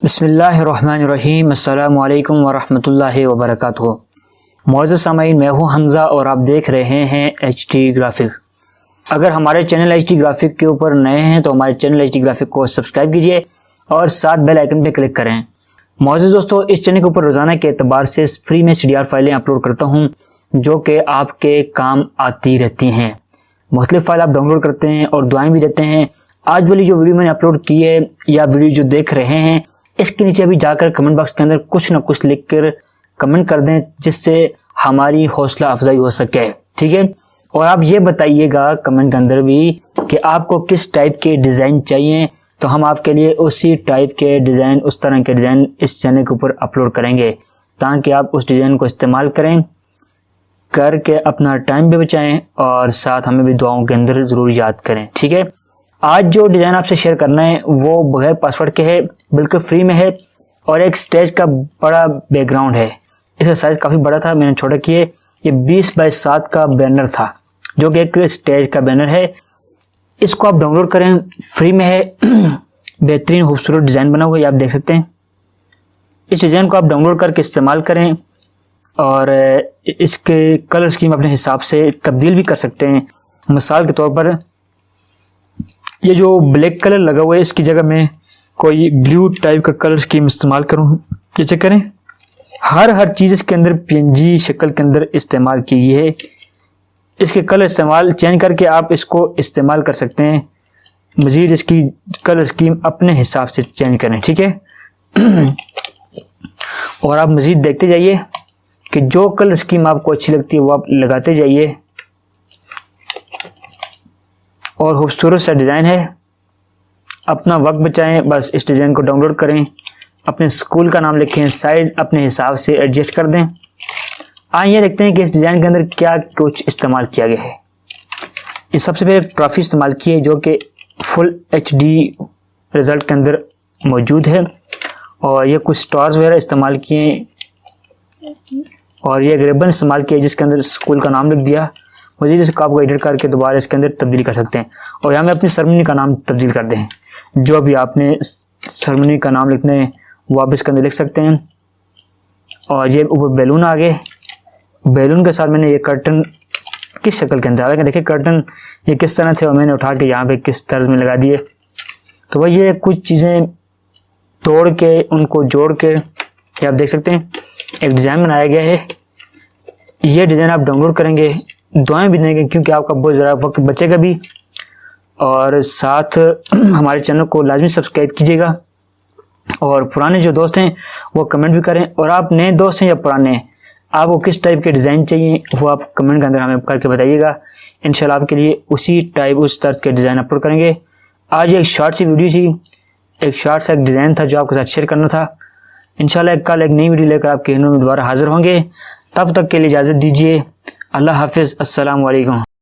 बिस्मिल्लाहिर्रहमानिर्रहीम अस्सलामु अलैकुम वरहमतुल्लाहि वबरकातुहू। मौजूद सामीन, मैं हूँ हमज़ा और आप देख रहे हैं HT ग्राफिक। अगर हमारे चैनल HT ग्राफिक के ऊपर नए हैं तो हमारे चैनल HT ग्राफिक को सब्सक्राइब कीजिए और साथ बेल आइकन पे क्लिक करें। मौजूद दोस्तों, इस चैनल के ऊपर रोज़ाना के एतबार से फ्री में CDR फाइलें अपलोड करता हूँ जो कि आपके काम आती रहती हैं। मुख्तलिफ फाइल आप डाउनलोड करते हैं और दुआएं भी देते हैं। आज वाली जो वीडियो मैंने अपलोड की है या वीडियो जो देख रहे हैं, इसके नीचे अभी जाकर कमेंट बॉक्स के अंदर कुछ ना कुछ लिख कर कमेंट कर दें जिससे हमारी हौसला अफजाई हो सके, ठीक है। और आप ये बताइएगा कमेंट के अंदर भी कि आपको किस टाइप के डिज़ाइन चाहिए, तो हम आपके लिए उसी टाइप के डिज़ाइन, उस तरह के डिज़ाइन इस चैनल के ऊपर अपलोड करेंगे ताकि आप उस डिज़ाइन को इस्तेमाल करें, करके अपना टाइम भी बचाएं और साथ हमें भी दुआओं के अंदर ज़रूर याद करें, ठीक है। आज जो डिज़ाइन आपसे शेयर करना है वो बगैर पासवर्ड के है, बिल्कुल फ्री में है और एक स्टेज का बड़ा बैकग्राउंड है। इसका साइज़ काफ़ी बड़ा था, मैंने छोटा किए। ये 20 बाय 7 का बैनर था जो कि एक स्टेज का बैनर है। इसको आप डाउनलोड करें, फ्री में है। बेहतरीन खूबसूरत डिज़ाइन बना हुआ है, आप देख सकते हैं। इस डिज़ाइन को आप डाउनलोड करके इस्तेमाल करें और इसके कलर स्कीम अपने हिसाब से तब्दील भी कर सकते हैं। मिसाल के तौर पर ये जो ब्लैक कलर लगा हुआ है, इसकी जगह मैं कोई ब्लू टाइप का कलर स्कीम इस्तेमाल करूँ। ये चेक करें, हर चीज़ इसके अंदर PNG शक्ल के अंदर इस्तेमाल की गई है। इसके कलर इस्तेमाल चेंज करके आप इसको इस्तेमाल कर सकते हैं। मज़ीद इसकी कलर स्कीम अपने हिसाब से चेंज करें, ठीक है। और आप मज़ीद देखते जाइए कि जो कलर स्कीम आपको अच्छी लगती है वो आप लगाते जाइए। और खूबसूरत सा डिज़ाइन है, अपना वक्त बचाएं, बस इस डिज़ाइन को डाउनलोड करें, अपने स्कूल का नाम लिखें, साइज़ अपने हिसाब से एडजस्ट कर दें। आइए देखते हैं कि इस डिज़ाइन के अंदर क्या कुछ इस्तेमाल किया गया है। ये सबसे पहले ट्रॉफी इस्तेमाल की है जो कि फुल HD रिज़ल्ट के अंदर मौजूद है, और ये कुछ स्टार्स वगैरह इस्तेमाल किए हैं, और ये रिबन इस्तेमाल किया जिसके अंदर स्कूल का नाम लिख दिया। मज़ीद इसको आप एडिट करके दोबारा इसके अंदर तब्दील कर सकते हैं। और यहाँ में अपनी सरमनी का नाम तब्दील कर दें, जो भी आपने सरमनी का नाम लिखना है वो आप इसके अंदर लिख सकते हैं। और ये ऊपर बैलून आ गए, बैलून के साथ मैंने ये कर्टन किस शक्ल के अंदर आ गए। देखिए कर्टन ये किस तरह थे और मैंने उठा के यहाँ पे किस तर्ज में लगा दिए। तो भाई ये कुछ चीज़ें तोड़ के उनको जोड़ के ये आप देख सकते हैं एक डिज़ाइन बनाया गया है। ये डिज़ाइन आप डाउनलोड करेंगे, दुआएं भी देंगे क्योंकि आपका बहुत ज़रा वक्त बचेगा भी। और साथ हमारे चैनल को लाजमी सब्सक्राइब कीजिएगा और पुराने जो दोस्त हैं वो कमेंट भी करें। और आप नए दोस्त हैं या पुराने, आपको किस टाइप के डिज़ाइन चाहिए वो आप कमेंट के अंदर हमें करके बताइएगा। इंशाल्लाह आपके लिए उसी टाइप उस तर्ज के डिज़ाइन अपलोड करेंगे। आज एक शॉर्ट सी वीडियो थी, एक शॉर्ट सा एक डिज़ाइन था जो आपके साथ शेयर करना था। इंशाल्लाह कल एक नई वीडियो लेकर आपके में दोबारा हाजिर होंगे। तब तक के लिए इजाज़त दीजिए। अल्लाह हाफिज़, अस्सलाम वालेकुम।